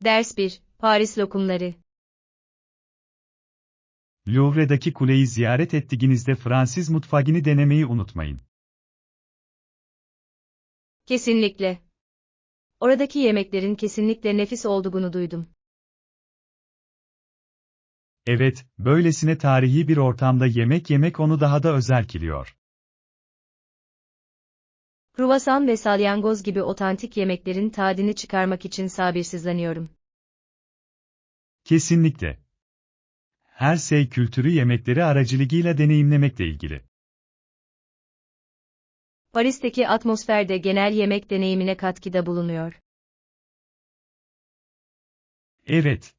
Ders 1. Paris lokumları. Louvre'daki kuleyi ziyaret ettiğinizde Fransız mutfağını denemeyi unutmayın. Kesinlikle. Oradaki yemeklerin kesinlikle nefis olduğunu duydum. Evet, böylesine tarihi bir ortamda yemek yemek onu daha da özel kılıyor. Kruvasan ve salyangoz gibi otantik yemeklerin tadını çıkarmak için sabırsızlanıyorum. Kesinlikle. Her şey kültürü yemekleri aracılığıyla deneyimlemekle ilgili. Paris'teki atmosfer de genel yemek deneyimine katkıda bulunuyor. Evet.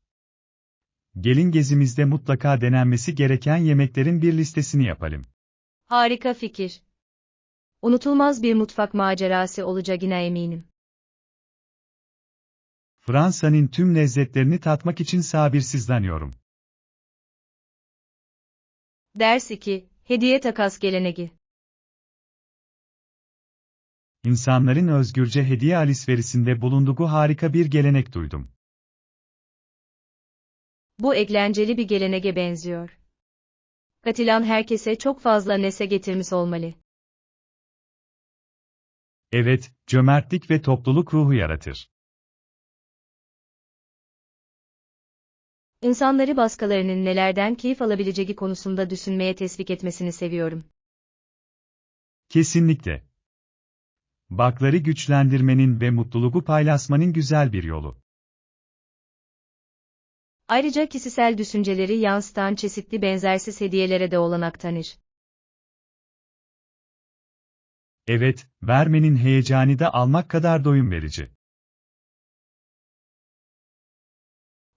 Gelin gezimizde mutlaka denenmesi gereken yemeklerin bir listesini yapalım. Harika fikir. Unutulmaz bir mutfak macerası olacağına eminim. Fransa'nın tüm lezzetlerini tatmak için sabırsızlanıyorum. Ders 2. Hediye takas geleneği. İnsanların özgürce hediye alışverişinde bulunduğu harika bir gelenek duydum. Bu eğlenceli bir geleneğe benziyor. Katılan herkese çok fazla nese getirmiş olmalı. Evet, cömertlik ve topluluk ruhu yaratır. İnsanları başkalarının nelerden keyif alabileceği konusunda düşünmeye teşvik etmesini seviyorum. Kesinlikle. Bakları güçlendirmenin ve mutluluğu paylaşmanın güzel bir yolu. Ayrıca kişisel düşünceleri yansıtan çeşitli benzersiz hediyelere de olanak tanır. Evet, vermenin heyecanı da almak kadar doyum verici.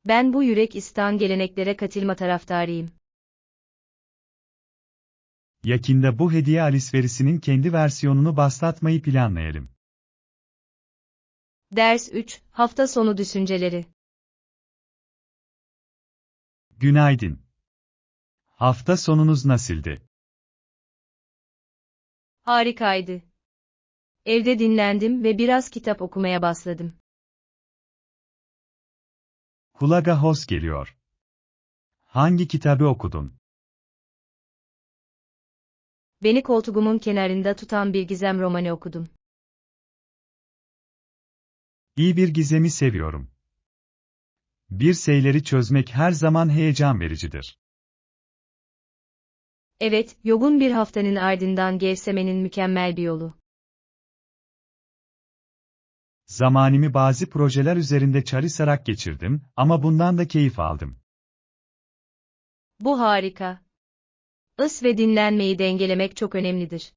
Ben bu yürek istan geleneklere katılma taraftarıyım. Yakında bu hediye alışverişinin kendi versiyonunu başlatmayı planlayalım. Ders 3. Hafta sonu düşünceleri. Günaydın. Hafta sonunuz nasıldı? Harikaydı. Evde dinlendim ve biraz kitap okumaya başladım. Kulağa hoş geliyor. Hangi kitabı okudun? Beni koltuğumun kenarında tutan bir gizem romanı okudum. İyi bir gizemi seviyorum. Bir şeyleri çözmek her zaman heyecan vericidir. Evet, yoğun bir haftanın ardından gevşemenin mükemmel bir yolu. Zamanımı bazı projeler üzerinde çalışarak geçirdim ama bundan da keyif aldım. Bu harika. Iş ve dinlenmeyi dengelemek çok önemlidir.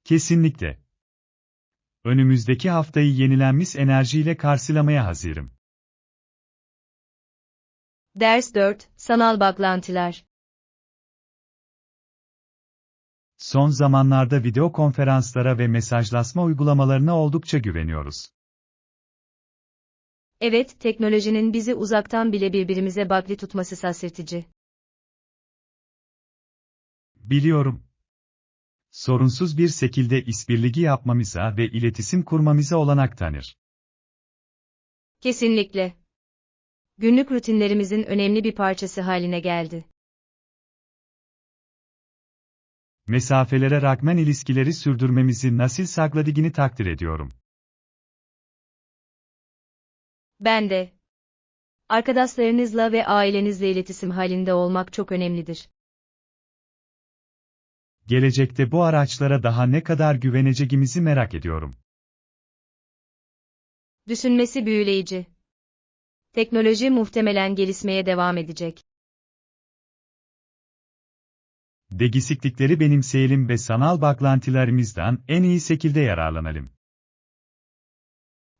Kesinlikle. Önümüzdeki haftayı yenilenmiş enerjiyle karşılamaya hazırım. Ders 4. Sanal bağlantılar. Son zamanlarda video konferanslara ve mesajlaşma uygulamalarına oldukça güveniyoruz. Evet, teknolojinin bizi uzaktan bile birbirimize bağlı tutması şaşırtıcı. Biliyorum. Sorunsuz bir şekilde işbirliği yapmamıza ve iletişim kurmamıza olanak tanır. Kesinlikle. Günlük rutinlerimizin önemli bir parçası haline geldi. Mesafelere rağmen ilişkileri sürdürmemizi nasıl sağladığını takdir ediyorum. Ben de. Arkadaşlarınızla ve ailenizle iletişim halinde olmak çok önemlidir. Gelecekte bu araçlara daha ne kadar güveneceğimizi merak ediyorum. Düşünmesi büyüleyici. Teknoloji muhtemelen gelişmeye devam edecek. Değişiklikleri benimseyelim ve sanal bağlantılarımızdan en iyi şekilde yararlanalım.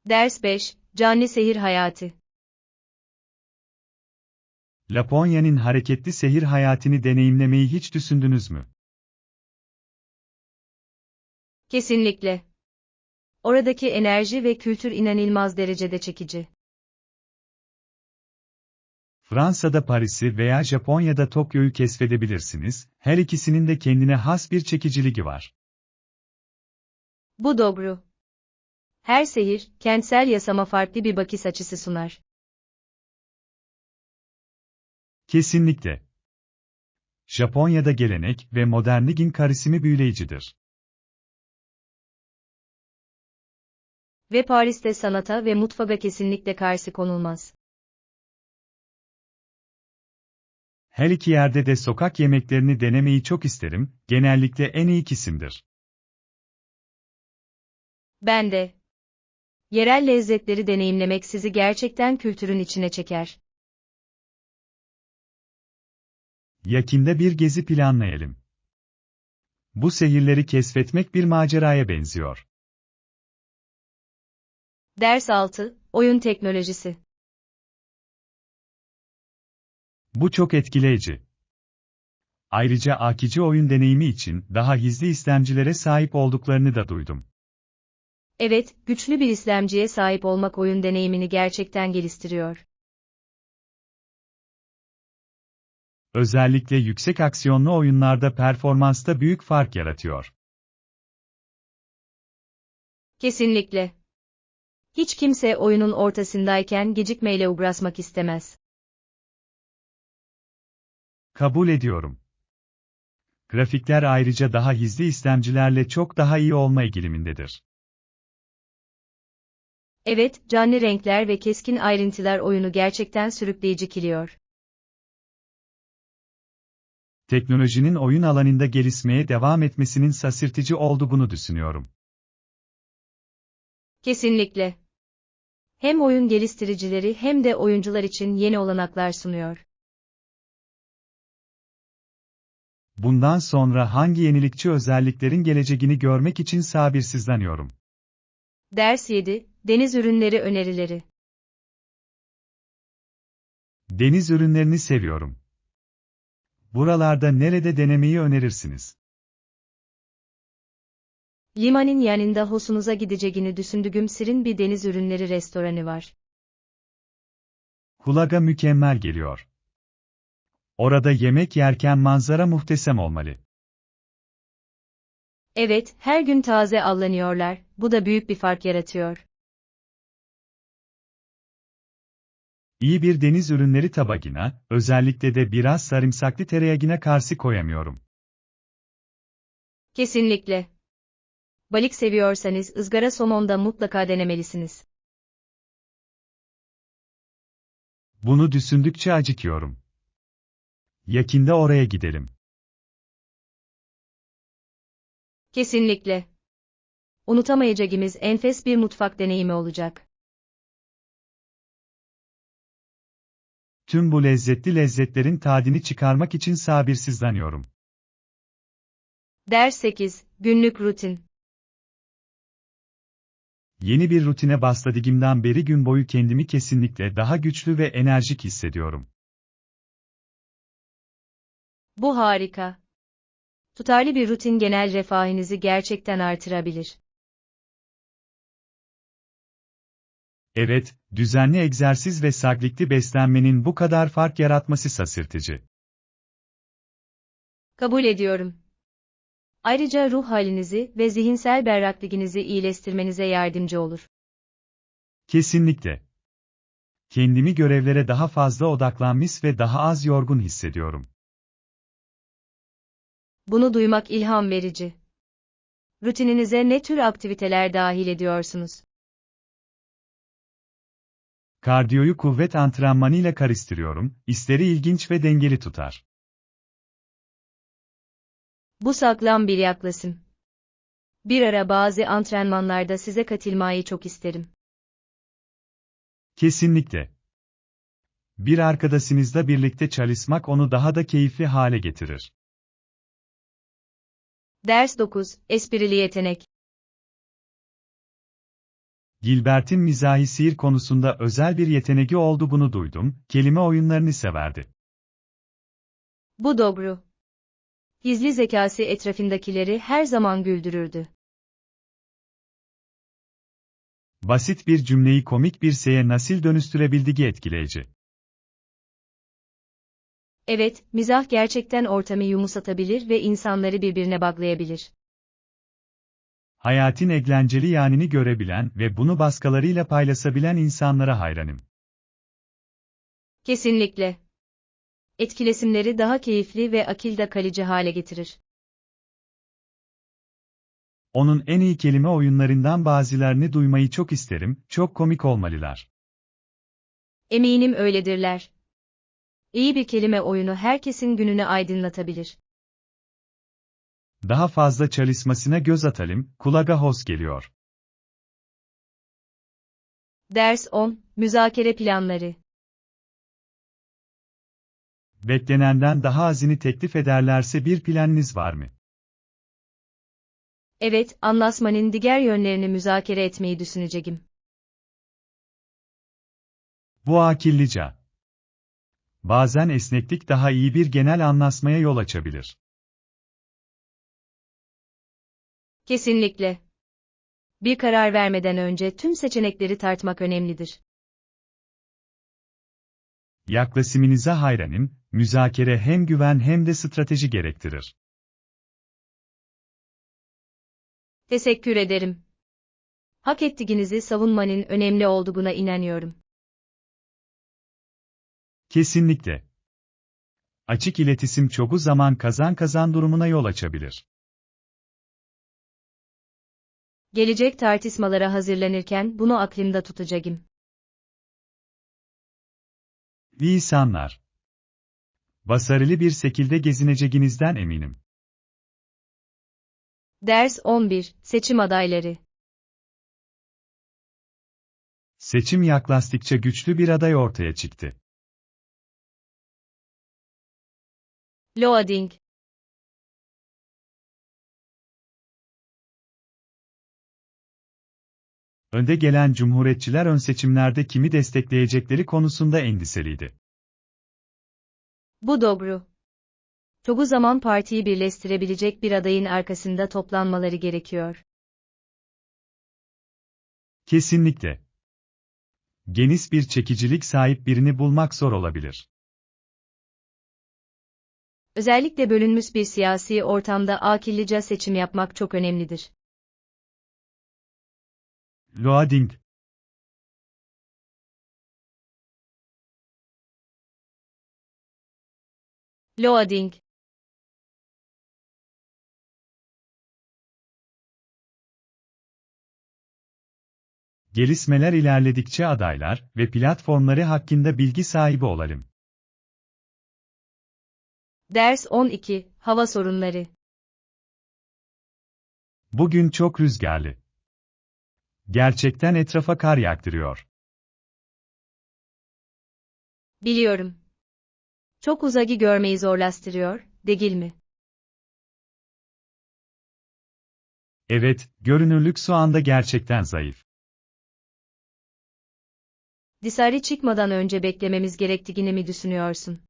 Ders 5. Canlı şehir hayatı. Laponya'nın hareketli şehir hayatını deneyimlemeyi hiç düşündünüz mü? Kesinlikle. Oradaki enerji ve kültür inanılmaz derecede çekici. Fransa'da Paris'i veya Japonya'da Tokyo'yu keşfedebilirsiniz, her ikisinin de kendine has bir çekiciliği var. Bu doğru. Her sehir, kentsel yaşama farklı bir bakış açısı sunar. Kesinlikle. Japonya'da gelenek ve modernliğin karışımı büyüleyicidir. Ve Paris'te sanata ve mutfağa kesinlikle karşı konulmaz. Her iki yerde de sokak yemeklerini denemeyi çok isterim, genellikle en iyi kesimdir. Ben de. Yerel lezzetleri deneyimlemek sizi gerçekten kültürün içine çeker. Yakında bir gezi planlayalım. Bu şehirleri keşfetmek bir maceraya benziyor. Ders 6, Oyun teknolojisi. Bu çok etkileyici. Ayrıca akıcı oyun deneyimi için daha hızlı istemcilere sahip olduklarını da duydum. Evet, güçlü bir istemciye sahip olmak oyun deneyimini gerçekten geliştiriyor. Özellikle yüksek aksiyonlu oyunlarda performansta büyük fark yaratıyor. Kesinlikle. Hiç kimse oyunun ortasındayken gecikmeyle uğraşmak istemez. Kabul ediyorum. Grafikler ayrıca daha hızlı istemcilerle çok daha iyi olma eğilimindedir. Evet, canlı renkler ve keskin ayrıntılar oyunu gerçekten sürükleyici kılıyor. Teknolojinin oyun alanında gelişmeye devam etmesinin şaşırtıcı olduğunu düşünüyorum. Kesinlikle. Hem oyun geliştiricileri hem de oyuncular için yeni olanaklar sunuyor. Bundan sonra hangi yenilikçi özelliklerin geleceğini görmek için sabırsızlanıyorum. Ders 7, Deniz ürünleri önerileri. Deniz ürünlerini seviyorum. Buralarda nerede denemeyi önerirsiniz? Limanın yanında hoşunuza gideceğini düşündüğüm serin bir deniz ürünleri restoranı var. Kulağa mükemmel geliyor. Orada yemek yerken manzara muhteşem olmalı. Evet, her gün taze avlanıyorlar, bu da büyük bir fark yaratıyor. İyi bir deniz ürünleri tabağına, özellikle de biraz sarımsaklı tereyağına karşı koyamıyorum. Kesinlikle. Balık seviyorsanız ızgara somon da mutlaka denemelisiniz. Bunu düşündükçe acıkıyorum. Yakında oraya gidelim. Kesinlikle. Unutamayacağımız enfes bir mutfak deneyimi olacak. Tüm bu lezzetli lezzetlerin tadını çıkarmak için sabırsızlanıyorum. Ders 8, Günlük rutin. Yeni bir rutine başladığımdan beri gün boyu kendimi kesinlikle daha güçlü ve enerjik hissediyorum. Bu harika. Tutarlı bir rutin genel refahınızı gerçekten artırabilir. Evet, düzenli egzersiz ve sağlıklı beslenmenin bu kadar fark yaratması şaşırtıcı. Kabul ediyorum. Ayrıca ruh halinizi ve zihinsel berraklığınızı iyileştirmenize yardımcı olur. Kesinlikle. Kendimi görevlere daha fazla odaklanmış ve daha az yorgun hissediyorum. Bunu duymak ilham verici. Rutininize ne tür aktiviteler dahil ediyorsunuz? Kardiyoyu kuvvet antrenmanıyla karıştırıyorum, işleri ilginç ve dengeli tutar. Bu sağlam bir yaklaşım. Bir ara bazı antrenmanlarda size katılmayı çok isterim. Kesinlikle. Bir arkadaşınızla birlikte çalışmak onu daha da keyifli hale getirir. Ders 9, Esprili yetenek. Gilbert'in mizahi sihir konusunda özel bir yeteneği olduğunu duydum, kelime oyunlarını severdi. Bu doğru. Gizli zekası etrafındakileri her zaman güldürürdü. Basit bir cümleyi komik bir şeye nasıl dönüştürebildiği etkileyici. Evet, mizah gerçekten ortamı yumuşatabilir ve insanları birbirine bağlayabilir. Hayatın eğlenceli yanını görebilen ve bunu başkalarıyla paylaşabilen insanlara hayranım. Kesinlikle. Etkileşimleri daha keyifli ve akılda kalıcı hale getirir. Onun en iyi kelime oyunlarından bazılarını duymayı çok isterim, çok komik olmalılar. Eminim öyledirler. İyi bir kelime oyunu herkesin gününü aydınlatabilir. Daha fazla çalışmasına göz atalım, kulağa hoş geliyor. Ders 10, müzakere planları. Beklenenden daha azını teklif ederlerse bir planınız var mı? Evet, anlaşmanın diğer yönlerini müzakere etmeyi düşüneceğim. Bu akıllıca. Bazen esneklik daha iyi bir genel anlaşmaya yol açabilir. Kesinlikle. Bir karar vermeden önce tüm seçenekleri tartmak önemlidir. Yaklaşımınıza hayranım, müzakere hem güven hem de strateji gerektirir. Teşekkür ederim. Hak ettiğinizi savunmanın önemli olduğuna inanıyorum. Kesinlikle. Açık iletişim çoğu zaman kazan-kazan durumuna yol açabilir. Gelecek tartışmalara hazırlanırken bunu aklımda tutacağım. İyi insanlar. Başarılı bir şekilde gezineceğinizden eminim. Ders 11, seçim adayları. Seçim yaklaştıkça güçlü bir aday ortaya çıktı. Loading. Önde gelen cumhuriyetçiler ön seçimlerde kimi destekleyecekleri konusunda endişeliydi. Bu doğru. Çoğu zaman partiyi birleştirebilecek bir adayın arkasında toplanmaları gerekiyor. Kesinlikle. Geniş bir çekicilik sahip birini bulmak zor olabilir. Özellikle bölünmüş bir siyasi ortamda akıllıca seçim yapmak çok önemlidir. Loading. Loading. Gelişmeler ilerledikçe adaylar ve platformları hakkında bilgi sahibi olalım. Ders 12, hava sorunları. Bugün çok rüzgarlı. Gerçekten etrafa kar yağdırıyor. Biliyorum. Çok uzağı görmeyi zorlaştırıyor, değil mi? Evet, görünürlük şu anda gerçekten zayıf. Dışarı çıkmadan önce beklememiz gerektiğini mi düşünüyorsun?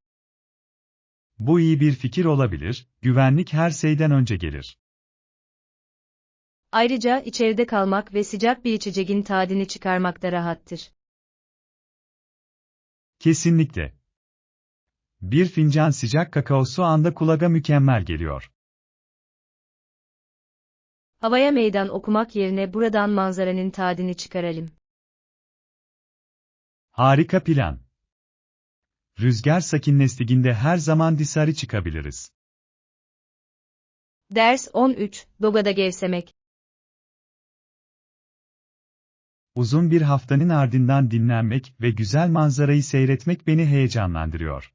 Bu iyi bir fikir olabilir, güvenlik her şeyden önce gelir. Ayrıca içeride kalmak ve sıcak bir içeceğin tadını çıkarmak da rahattır. Kesinlikle. Bir fincan sıcak kakao şu anda kulağa mükemmel geliyor. Havaya meydan okumak yerine buradan manzaranın tadını çıkaralım. Harika plan. Rüzgar sakinleştiğinde her zaman dışarı çıkabiliriz. Ders 13, Doga'da gevşemek. Uzun bir haftanın ardından dinlenmek ve güzel manzarayı seyretmek beni heyecanlandırıyor.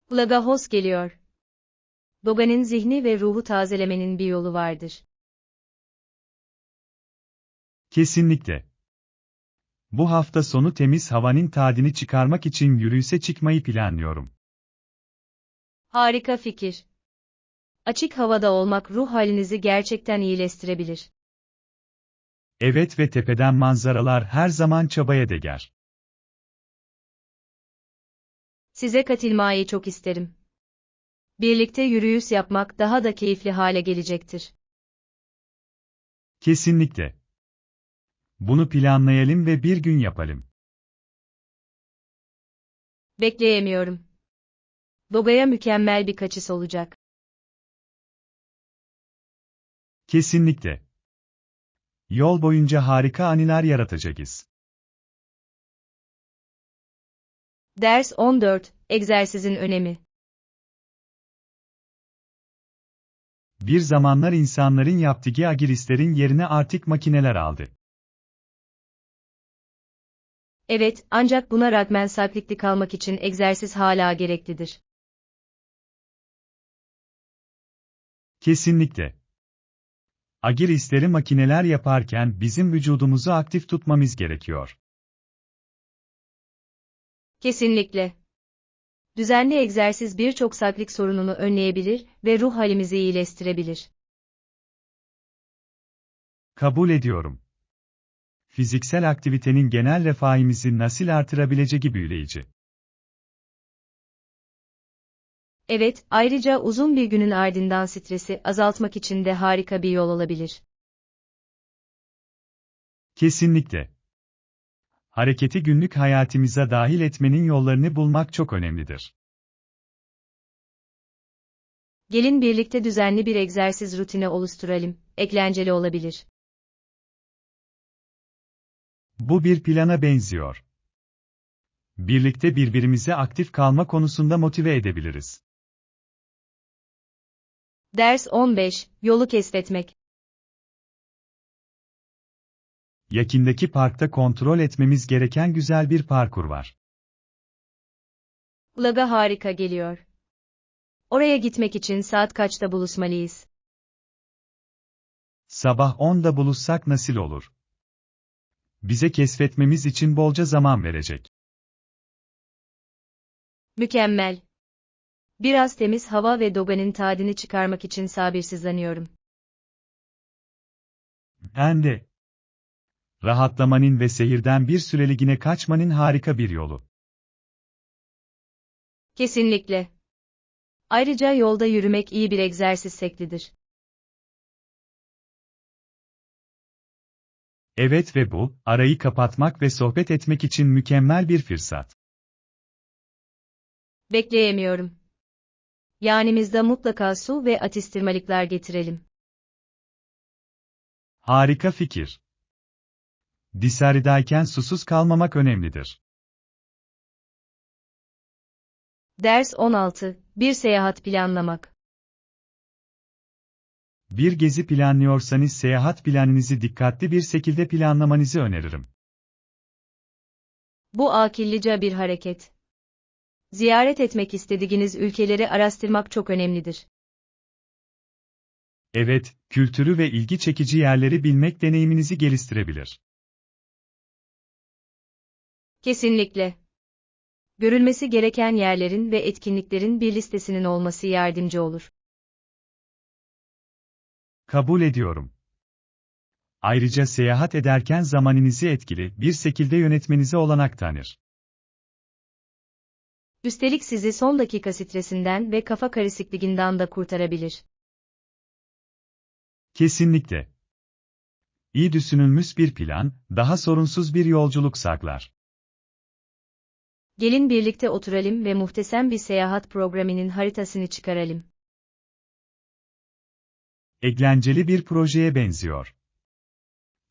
Kulağa hoş geliyor. Doga'nın zihni ve ruhu tazelemenin bir yolu vardır. Kesinlikle. Bu hafta sonu temiz havanın tadını çıkarmak için yürüyüşe çıkmayı planlıyorum. Harika fikir. Açık havada olmak ruh halinizi gerçekten iyileştirebilir. Evet ve tepeden manzaralar her zaman çabaya değer. Size katılmayı çok isterim. Birlikte yürüyüş yapmak daha da keyifli hale gelecektir. Kesinlikle. Bunu planlayalım ve bir gün yapalım. Bekleyemiyorum. Doga'ya mükemmel bir kaçış olacak. Kesinlikle. Yol boyunca harika anılar yaratacağız. Ders 14, egzersizin önemi. Bir zamanlar insanların yaptığı agilistlerin yerine artık makineler aldı. Evet, ancak buna rağmen saklıklı kalmak için egzersiz hala gereklidir. Kesinlikle. Agilistleri makineler yaparken bizim vücudumuzu aktif tutmamız gerekiyor. Kesinlikle. Düzenli egzersiz birçok saklık sorununu önleyebilir ve ruh halimizi iyileştirebilir. Kabul ediyorum. Fiziksel aktivitenin genel refahimizi nasıl artırabileceği büyüleyici. Evet, ayrıca uzun bir günün ardından stresi azaltmak için de harika bir yol olabilir. Kesinlikle. Hareketi günlük hayatımıza dahil etmenin yollarını bulmak çok önemlidir. Gelin birlikte düzenli bir egzersiz rutini oluşturalım, eğlenceli olabilir. Bu bir plana benziyor. Birlikte birbirimize aktif kalma konusunda motive edebiliriz. Ders 15, yolu keşfetmek. Yakındaki parkta kontrol etmemiz gereken güzel bir parkur var. Kulağa harika geliyor. Oraya gitmek için saat kaçta buluşmalıyız? Sabah 10'da buluşsak nasıl olur? Bize keşfetmemiz için bolca zaman verecek. Mükemmel. Biraz temiz hava ve doganın tadını çıkarmak için sabırsızlanıyorum. Ben de. Rahatlamanın ve seyirden bir süreliğine kaçmanın harika bir yolu. Kesinlikle. Ayrıca yolda yürümek iyi bir egzersiz şeklidir. Evet ve bu, arayı kapatmak ve sohbet etmek için mükemmel bir fırsat. Bekleyemiyorum. Yanımızda mutlaka su ve atıştırmalıklar getirelim. Harika fikir. Dışarıdayken susuz kalmamak önemlidir. Ders 16, bir seyahat planlamak. Bir gezi planlıyorsanız seyahat planınızı dikkatli bir şekilde planlamanızı öneririm. Bu akıllıca bir hareket. Ziyaret etmek istediğiniz ülkeleri araştırmak çok önemlidir. Evet, kültürü ve ilgi çekici yerleri bilmek deneyiminizi geliştirebilir. Kesinlikle. Görülmesi gereken yerlerin ve etkinliklerin bir listesinin olması yardımcı olur. Kabul ediyorum. Ayrıca seyahat ederken zamanınızı etkili bir şekilde yönetmenize olanak tanır. Üstelik sizi son dakika stresinden ve kafa karışıklığından da kurtarabilir. Kesinlikle. İyi düşünülmüş bir plan, daha sorunsuz bir yolculuk sağlar. Gelin birlikte oturalım ve muhteşem bir seyahat programının haritasını çıkaralım. Eğlenceli bir projeye benziyor.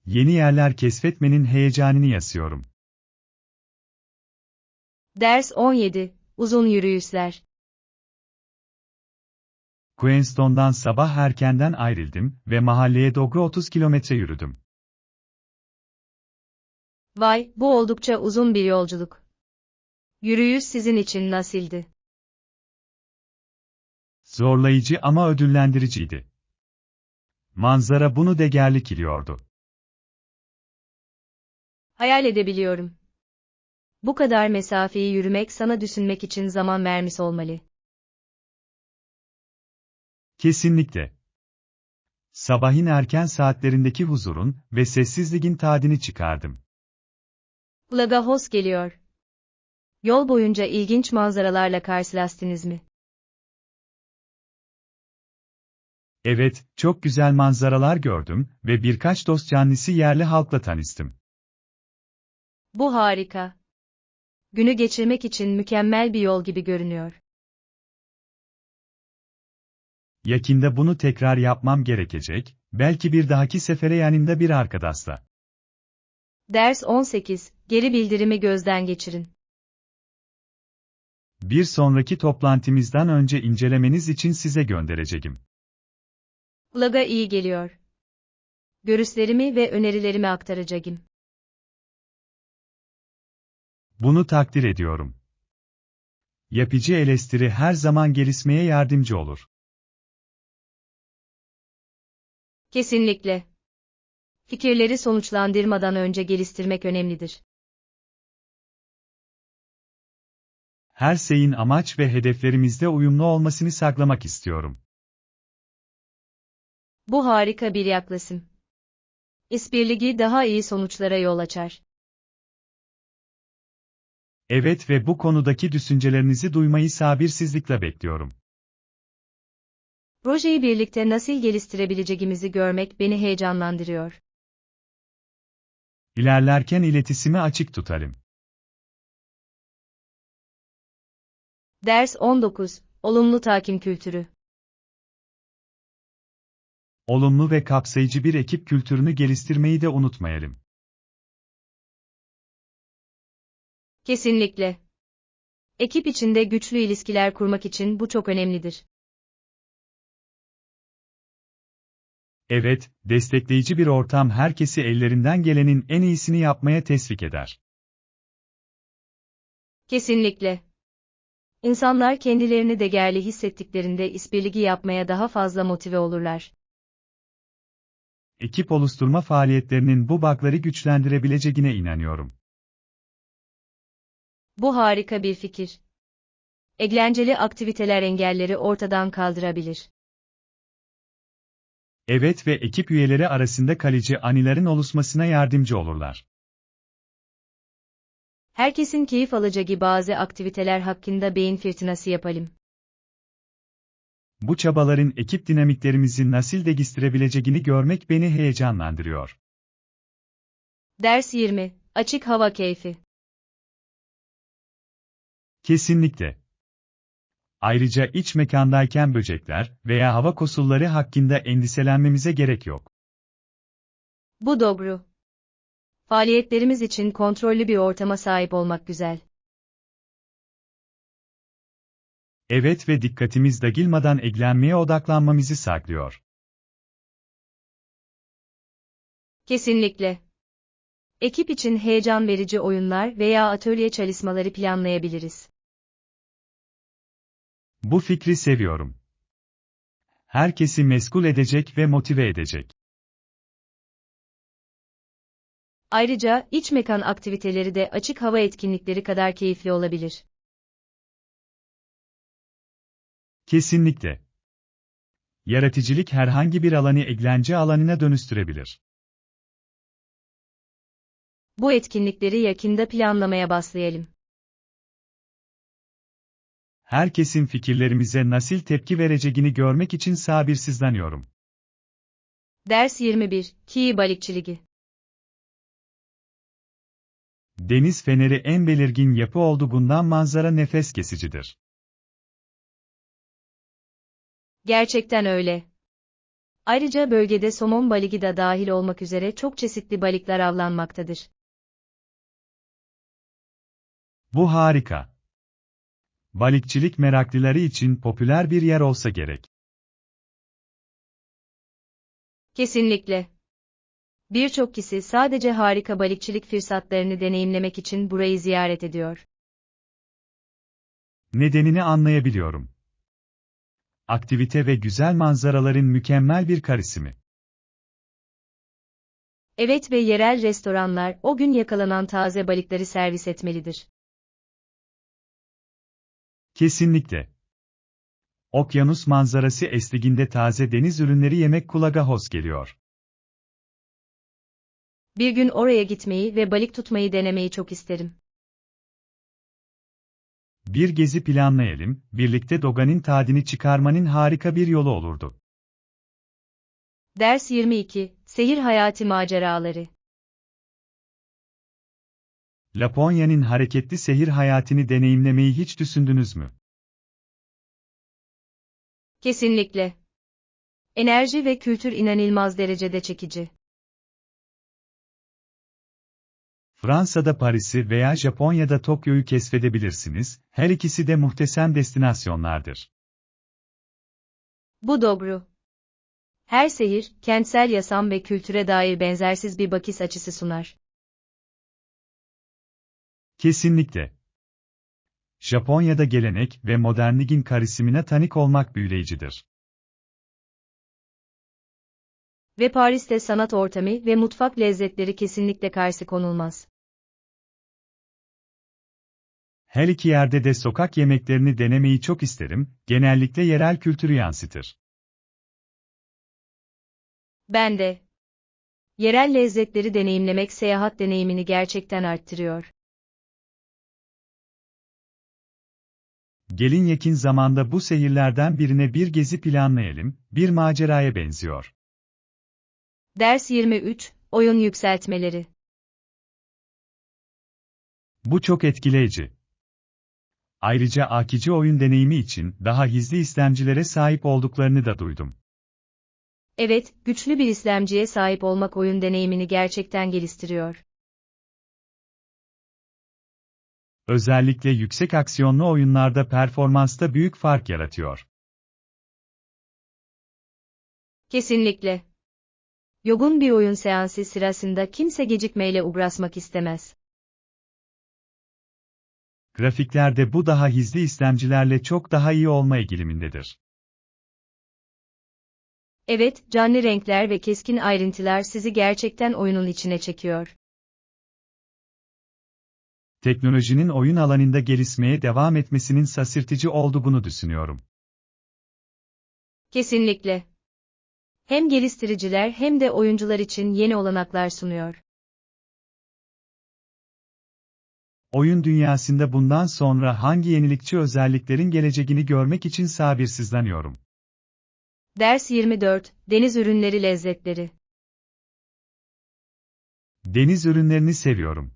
Yeni yerler keşfetmenin heyecanını yaşıyorum. Ders 17, uzun yürüyüşler. Queenstone'dan sabah erkenden ayrıldım ve mahalleye doğru 30 kilometre yürüdüm. Vay, bu oldukça uzun bir yolculuk. Yürüyüş sizin için nasıldı? Zorlayıcı ama ödüllendiriciydi. Manzara bunu değerli kılıyordu. Hayal edebiliyorum. Bu kadar mesafeyi yürümek sana düşünmek için zaman vermiş olmalı. Kesinlikle. Sabahın erken saatlerindeki huzurun ve sessizliğin tadını çıkardım. Kulağa hoş geliyor. Yol boyunca ilginç manzaralarla karşılaştınız mı? Evet, çok güzel manzaralar gördüm ve birkaç dost canlısı yerli halkla tanıştım. Bu harika. Günü geçirmek için mükemmel bir yol gibi görünüyor. Yakında bunu tekrar yapmam gerekecek, belki bir dahaki sefere yanında bir arkadaşla. Ders 18, geri bildirimi gözden geçirin. Bir sonraki toplantımızdan önce incelemeniz için size göndereceğim. Kulağa iyi geliyor. Görüşlerimi ve önerilerimi aktaracağım. Bunu takdir ediyorum. Yapıcı eleştiri her zaman gelişmeye yardımcı olur. Kesinlikle. Fikirleri sonuçlandırmadan önce geliştirmek önemlidir. Her şeyin amaç ve hedeflerimizde uyumlu olmasını sağlamak istiyorum. Bu harika bir yaklaşım. İşbirliği daha iyi sonuçlara yol açar. Evet ve bu konudaki düşüncelerinizi duymayı sabırsızlıkla bekliyorum. Projeyi birlikte nasıl geliştirebileceğimizi görmek beni heyecanlandırıyor. İlerlerken iletişimi açık tutalım. Ders 19, olumlu takip kültürü. Olumlu ve kapsayıcı bir ekip kültürünü geliştirmeyi de unutmayalım. Kesinlikle. Ekip içinde güçlü ilişkiler kurmak için bu çok önemlidir. Evet, destekleyici bir ortam herkesi ellerinden gelenin en iyisini yapmaya teşvik eder. Kesinlikle. İnsanlar kendilerini değerli hissettiklerinde işbirliği yapmaya daha fazla motive olurlar. Ekip oluşturma faaliyetlerinin bu bağları güçlendirebileceğine inanıyorum. Bu harika bir fikir. Eğlenceli aktiviteler engelleri ortadan kaldırabilir. Evet ve ekip üyeleri arasında kalıcı anıların oluşmasına yardımcı olurlar. Herkesin keyif alacağı bazı aktiviteler hakkında beyin fırtınası yapalım. Bu çabaların ekip dinamiklerimizi nasıl geliştirebileceğini görmek beni heyecanlandırıyor. Ders 20, açık hava keyfi. Kesinlikle. Ayrıca iç mekandayken böcekler veya hava koşulları hakkında endişelenmemize gerek yok. Bu doğru. Faaliyetlerimiz için kontrollü bir ortama sahip olmak güzel. Evet ve dikkatimiz dağılmadan eğlenmeye odaklanmamızı sağlıyor. Kesinlikle. Ekip için heyecan verici oyunlar veya atölye çalışmaları planlayabiliriz. Bu fikri seviyorum. Herkesi meşgul edecek ve motive edecek. Ayrıca iç mekan aktiviteleri de açık hava etkinlikleri kadar keyifli olabilir. Kesinlikle. Yaratıcılık herhangi bir alanı eğlence alanına dönüştürebilir. Bu etkinlikleri yakında planlamaya başlayalım. Herkesin fikirlerimize nasıl tepki vereceğini görmek için sabırsızlanıyorum. Ders 21, Kıyı balıkçılığı. Deniz feneri en belirgin yapı olduğundan manzara nefes kesicidir. Gerçekten öyle. Ayrıca bölgede somon balığı da dahil olmak üzere çok çeşitli balıklar avlanmaktadır. Bu harika. Balıkçılık meraklıları için popüler bir yer olsa gerek. Kesinlikle. Birçok kişi sadece harika balıkçılık fırsatlarını deneyimlemek için burayı ziyaret ediyor. Nedenini anlayabiliyorum. Aktivite ve güzel manzaraların mükemmel bir karışımı. Evet ve yerel restoranlar o gün yakalanan taze balıkları servis etmelidir. Kesinlikle. Okyanus manzarası eşliğinde taze deniz ürünleri yemek kulağa hoş geliyor. Bir gün oraya gitmeyi ve balık tutmayı denemeyi çok isterim. Bir gezi planlayalım, birlikte Dogan'ın tadını çıkarmanın harika bir yolu olurdu. Ders 22, Seyir hayatı maceraları. Laponya'nın hareketli seyir hayatını deneyimlemeyi hiç düşündünüz mü? Kesinlikle. Enerji ve kültür inanılmaz derecede çekici. Fransa'da Paris'i veya Japonya'da Tokyo'yu keşfedebilirsiniz, her ikisi de muhteşem destinasyonlardır. Bu doğru. Her şehir, kentsel yaşam ve kültüre dair benzersiz bir bakış açısı sunar. Kesinlikle. Japonya'da gelenek ve modernliğin karışımına tanık olmak büyüleyicidir. Ve Paris'te sanat ortamı ve mutfak lezzetleri kesinlikle karşı konulmaz. Her iki yerde de sokak yemeklerini denemeyi çok isterim, genellikle yerel kültürü yansıtır. Ben de. Yerel lezzetleri deneyimlemek seyahat deneyimini gerçekten arttırıyor. Gelin yakın zamanda bu şehirlerden birine bir gezi planlayalım, bir maceraya benziyor. Ders 23, oyun yükseltmeleri. Bu çok etkileyici. Ayrıca akıcı oyun deneyimi için daha hızlı istemcilere sahip olduklarını da duydum. Evet, güçlü bir istemciye sahip olmak oyun deneyimini gerçekten geliştiriyor. Özellikle yüksek aksiyonlu oyunlarda performansta büyük fark yaratıyor. Kesinlikle. Yogun bir oyun seansı sırasında kimse gecikmeyle uğraşmak istemez. Grafikler de bu daha hızlı istemcilerle çok daha iyi olma eğilimindedir. Evet, canlı renkler ve keskin ayrıntılar sizi gerçekten oyunun içine çekiyor. Teknolojinin oyun alanında gelişmeye devam etmesinin şaşırtıcı olduğunu düşünüyorum. Kesinlikle. Hem geliştiriciler hem de oyuncular için yeni olanaklar sunuyor. Oyun dünyasında bundan sonra hangi yenilikçi özelliklerin geleceğini görmek için sabırsızlanıyorum. Ders 24, deniz ürünleri lezzetleri. Deniz ürünlerini seviyorum.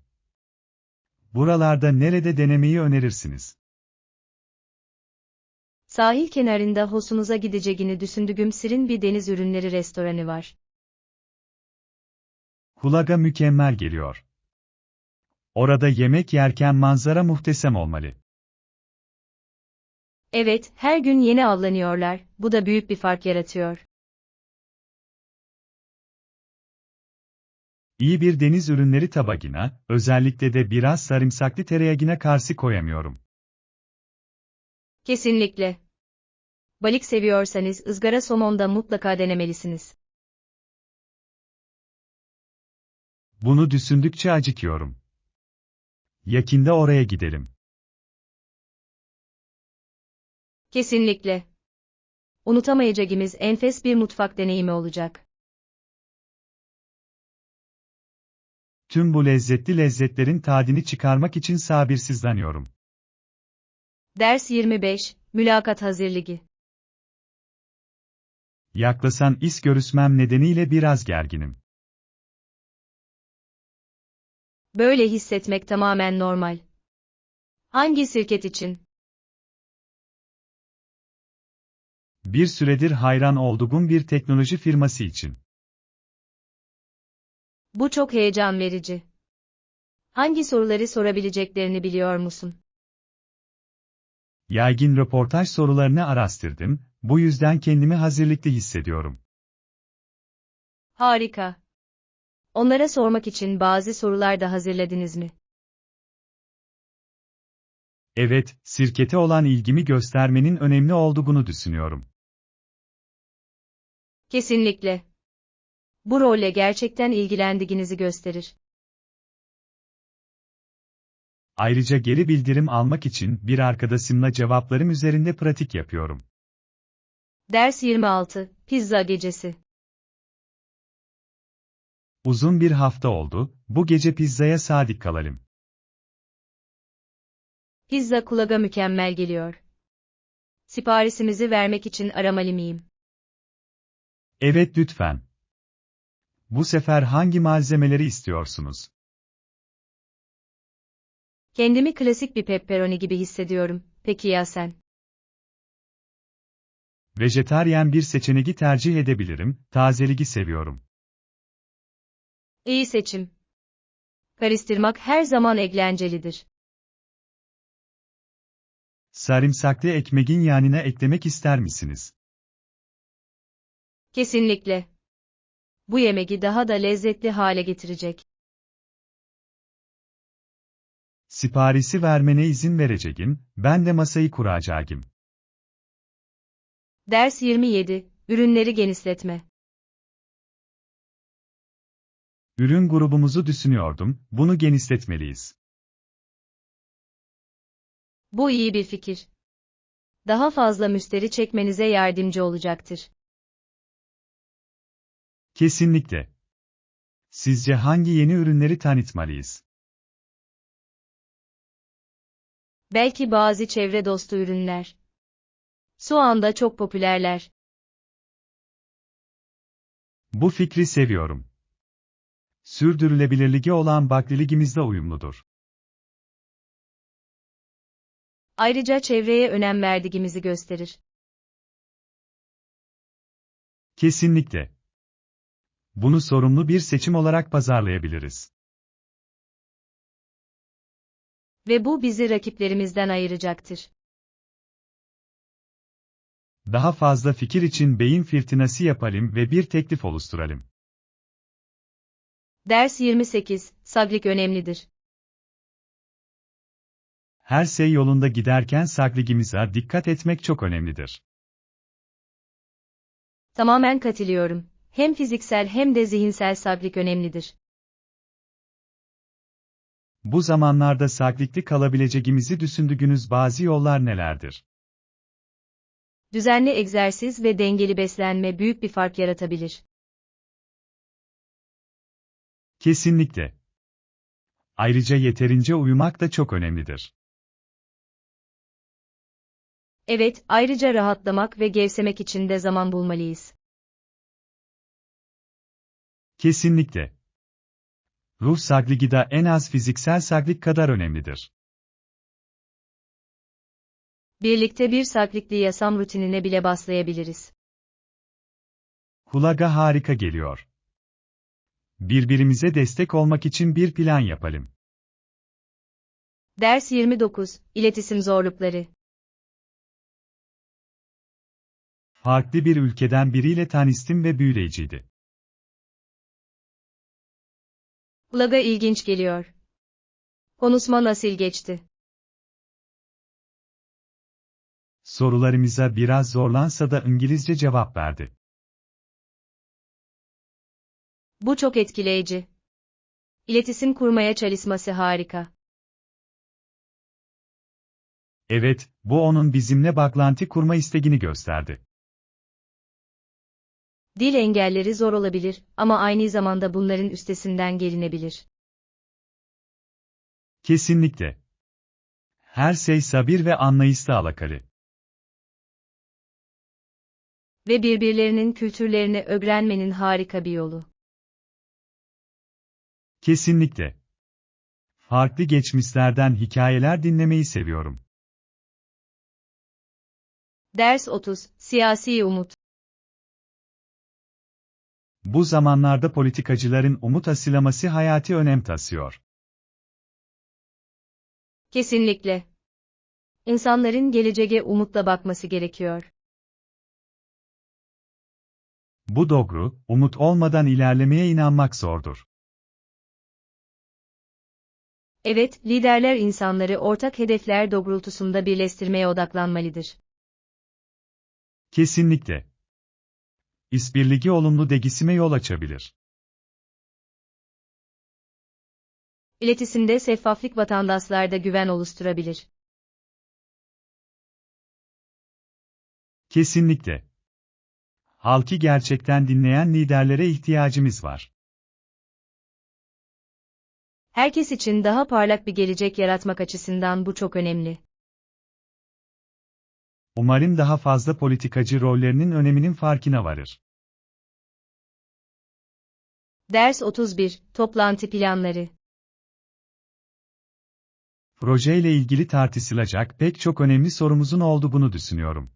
Buralarda nerede denemeyi önerirsiniz? Sahil kenarında hoşunuza gideceğini düşündüğüm şirin bir deniz ürünleri restoranı var. Kulağa mükemmel geliyor. Orada yemek yerken manzara muhteşem olmalı. Evet, her gün yeni avlanıyorlar, bu da büyük bir fark yaratıyor. İyi bir deniz ürünleri tabağına, özellikle de biraz sarımsaklı tereyağına karşı koyamıyorum. Kesinlikle. Balık seviyorsanız ızgara somon da mutlaka denemelisiniz. Bunu düşündükçe acıkıyorum. Yakında oraya gidelim. Kesinlikle. Unutamayacağımız enfes bir mutfak deneyimi olacak. Tüm bu lezzetli lezzetlerin tadını çıkarmak için sabırsızlanıyorum. Ders 25, mülakat hazırlığı. Yaklaşan iş görüşmem nedeniyle biraz gerginim. Böyle hissetmek tamamen normal. Hangi şirket için? Bir süredir hayran olduğum bir teknoloji firması için. Bu çok heyecan verici. Hangi soruları sorabileceklerini biliyor musun? Yaygın röportaj sorularını araştırdım, bu yüzden kendimi hazırlıklı hissediyorum. Harika. Onlara sormak için bazı sorular da hazırladınız mı? Evet, şirkete olan ilgimi göstermenin önemli olduğunu düşünüyorum. Kesinlikle. Bu rolle gerçekten ilgilendiğinizi gösterir. Ayrıca geri bildirim almak için bir arkadaşımla cevaplarım üzerinde pratik yapıyorum. Ders 26, pizza gecesi. Uzun bir hafta oldu, bu gece pizzaya sadık kalalım. Pizza kulağa mükemmel geliyor. Siparişimizi vermek için aramalı mıyım? Evet lütfen. Bu sefer hangi malzemeleri istiyorsunuz? Kendimi klasik bir pepperoni gibi hissediyorum. Peki ya sen? Vejetaryen bir seçeneği tercih edebilirim, tazeliği seviyorum. İyi seçim. Karıştırmak her zaman eğlencelidir. Sarımsaklı ekmeğin yanına eklemek ister misiniz? Kesinlikle. Bu yemeği daha da lezzetli hale getirecek. Siparişi vermene izin vereceğim, ben de masayı kuracağım. Ders 27. Ürünleri genişletme. Ürün grubumuzu düşünüyordum, bunu genişletmeliyiz. Bu iyi bir fikir. Daha fazla müşteri çekmenize yardımcı olacaktır. Kesinlikle. Sizce hangi yeni ürünleri tanıtmalıyız? Belki bazı çevre dostu ürünler. Şu anda çok popülerler. Bu fikri seviyorum. Sürdürülebilirliği olan bakliliğimizle uyumludur. Ayrıca çevreye önem verdiğimizi gösterir. Kesinlikle. Bunu sorumlu bir seçim olarak pazarlayabiliriz. Ve bu bizi rakiplerimizden ayıracaktır. Daha fazla fikir için beyin fırtınası yapalım ve bir teklif oluşturalım. Ders 28. Sabırlık önemlidir. Her şey yolunda giderken saklığımıza dikkat etmek çok önemlidir. Tamamen katılıyorum. Hem fiziksel hem de zihinsel sabırlık önemlidir. Bu zamanlarda saklıklı kalabileceğimizi düşündüğünüz bazı yollar nelerdir? Düzenli egzersiz ve dengeli beslenme büyük bir fark yaratabilir. Kesinlikle. Ayrıca yeterince uyumak da çok önemlidir. Evet, ayrıca rahatlamak ve gevşemek için de zaman bulmalıyız. Kesinlikle. Ruh sağlığı da en az fiziksel sağlık kadar önemlidir. Birlikte bir saklikli yaşam rutinine bile başlayabiliriz. Kulağa harika geliyor. Birbirimize destek olmak için bir plan yapalım. Ders 29. İletişim zorlukları. Farklı bir ülkeden biriyle tanıştım ve büyüleyiciydi. Kulağa ilginç geliyor. Konuşma nasıl geçti? Sorularımıza biraz zorlansa da İngilizce cevap verdi. Bu çok etkileyici. İletişim kurmaya çalışması harika. Evet, bu onun bizimle bağlantı kurma isteğini gösterdi. Dil engelleri zor olabilir ama aynı zamanda bunların üstesinden gelinebilir. Kesinlikle. Her şey sabır ve anlayışla alakalı. Ve birbirlerinin kültürlerini öğrenmenin harika bir yolu. Kesinlikle. Farklı geçmişlerden hikayeler dinlemeyi seviyorum. Ders 30. Siyasi umut. Bu zamanlarda politikacıların umut aşılaması hayati önem taşıyor. Kesinlikle. İnsanların geleceğe umutla bakması gerekiyor. Bu doğru, umut olmadan ilerlemeye inanmak zordur. Evet, liderler insanları ortak hedefler doğrultusunda birleştirmeye odaklanmalıdır. Kesinlikle. İşbirliği olumlu değişime yol açabilir. İletişimde şeffaflık vatandaşlarda güven oluşturabilir. Kesinlikle. Halkı gerçekten dinleyen liderlere ihtiyacımız var. Herkes için daha parlak bir gelecek yaratmak açısından bu çok önemli. Umarım daha fazla politikacı rollerinin öneminin farkına varır. Ders 31. Toplantı planları. Projeyle ilgili tartışılacak pek çok önemli sorumuzun olduğunu düşünüyorum.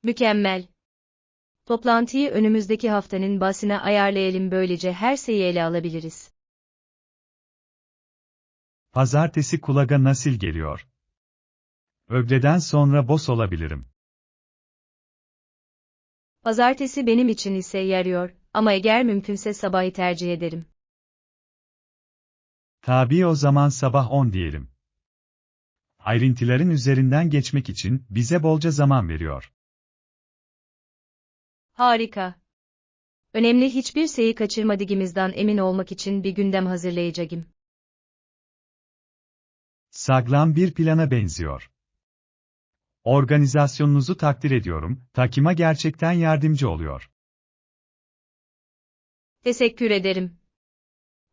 Mükemmel. Toplantıyı önümüzdeki haftanın bahsine ayarlayalım, böylece her şeyi ele alabiliriz. Pazartesi kulağa nasıl geliyor? Öğleden sonra boş olabilirim. Pazartesi benim için ise yarıyor ama eğer mümkünse sabahı tercih ederim. Tabii, o zaman sabah 10 diyelim. Ayrıntıların üzerinden geçmek için bize bolca zaman veriyor. Harika. Önemli hiçbir şeyi kaçırmadığımızdan emin olmak için bir gündem hazırlayacağım. Sağlam bir plana benziyor. Organizasyonunuzu takdir ediyorum, takıma gerçekten yardımcı oluyor. Teşekkür ederim.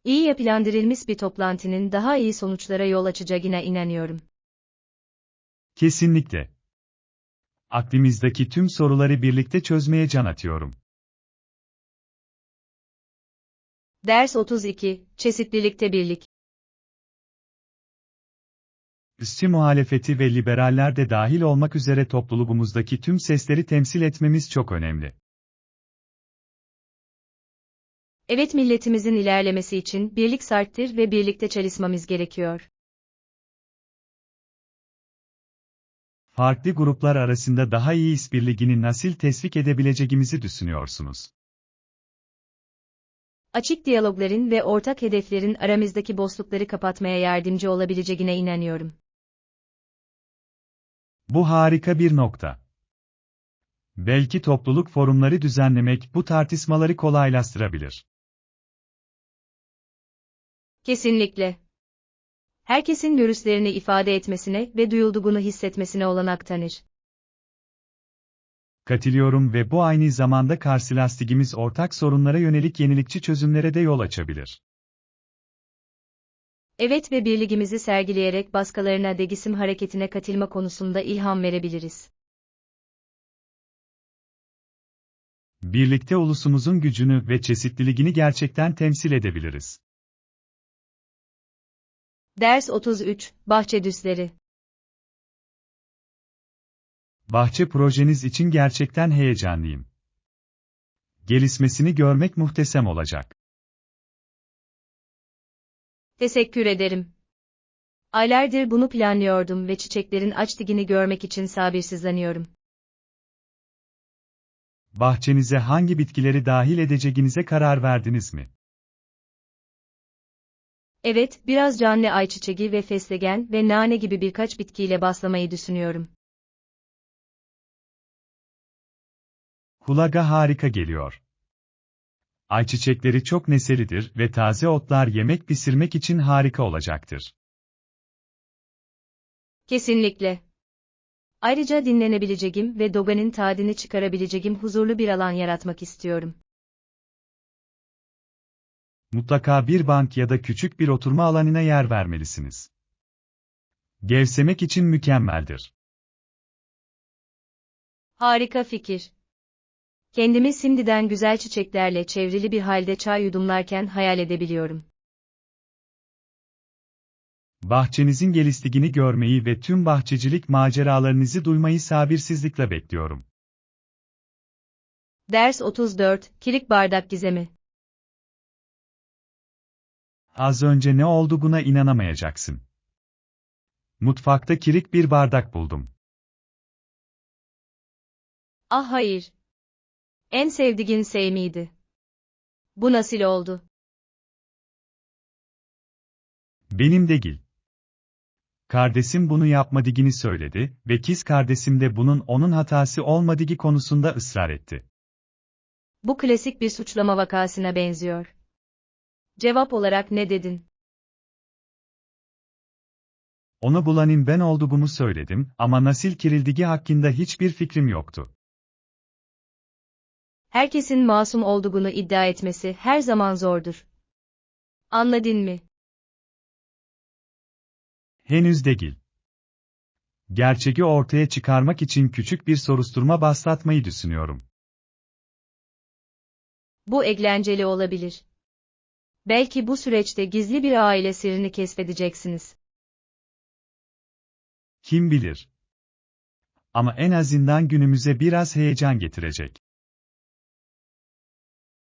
İyi yapılandırılmış bir toplantının daha iyi sonuçlara yol açacağına inanıyorum. Kesinlikle. Aklımızdaki tüm soruları birlikte çözmeye can atıyorum. Ders 32, Çeşitlilikte Birlik. Üstü muhalefeti ve liberaller de dahil olmak üzere topluluğumuzdaki tüm sesleri temsil etmemiz çok önemli. Evet, milletimizin ilerlemesi için birlik şarttır ve birlikte çalışmamız gerekiyor. Farklı gruplar arasında daha iyi işbirliğini nasıl teşvik edebileceğimizi düşünüyorsunuz? Açık diyalogların ve ortak hedeflerin aramızdaki boşlukları kapatmaya yardımcı olabileceğine inanıyorum. Bu harika bir nokta. Belki topluluk forumları düzenlemek bu tartışmaları kolaylaştırabilir. Kesinlikle. Herkesin görüşlerini ifade etmesine ve duyulduğunu hissetmesine olanak tanır. Katılıyorum ve bu aynı zamanda karşılaştığımız ortak sorunlara yönelik yenilikçi çözümlere de yol açabilir. Evet, ve birliğimizi sergileyerek başkalarına değişim hareketine katılma konusunda ilham verebiliriz. Birlikte ulusumuzun gücünü ve çeşitliliğini gerçekten temsil edebiliriz. Ders 33, Bahçe Düzleri. Bahçe projeniz için gerçekten heyecanlıyım. Gelişmesini görmek muhteşem olacak. Teşekkür ederim. Aylardır bunu planlıyordum ve çiçeklerin açtığını görmek için sabırsızlanıyorum. Bahçenize hangi bitkileri dahil edeceğinize karar verdiniz mi? Evet, biraz canlı ayçiçeği ve fesleğen ve nane gibi birkaç bitkiyle başlamayı düşünüyorum. Kulağa harika geliyor. Ayçiçekleri çok neşelidir ve taze otlar yemek pişirmek için harika olacaktır. Kesinlikle. Ayrıca dinlenebileceğim ve doganın tadını çıkarabileceğim huzurlu bir alan yaratmak istiyorum. Mutlaka bir bank ya da küçük bir oturma alanına yer vermelisiniz. Gevşemek için mükemmeldir. Harika fikir. Kendimi şimdiden güzel çiçeklerle çevrili bir halde çay yudumlarken hayal edebiliyorum. Bahçenizin geliştiğini görmeyi ve tüm bahçecilik maceralarınızı duymayı sabırsızlıkla bekliyorum. Ders 34, Kilit Bardak Gizemi. Az önce ne olduğuna inanamayacaksın. Mutfakta kirik bir bardak buldum. Ah hayır. En sevdiğin şey miydi? Bu nasıl oldu? Benim değil. Kardeşim bunu yapmadığını söyledi ve kız kardeşim de bunun onun hatası olmadığı konusunda ısrar etti. Bu klasik bir suçlama vakasına benziyor. Cevap olarak ne dedin? Onu bulanın ben olduğumu söyledim ama nasıl kirildiği hakkında hiçbir fikrim yoktu. Herkesin masum olduğunu iddia etmesi her zaman zordur. Anladın mı? Henüz değil. Gerçeği ortaya çıkarmak için küçük bir soruşturma başlatmayı düşünüyorum. Bu eğlenceli olabilir. Belki bu süreçte gizli bir aile sırrını keşfedeceksiniz. Kim bilir? ama en azından günümüze biraz heyecan getirecek.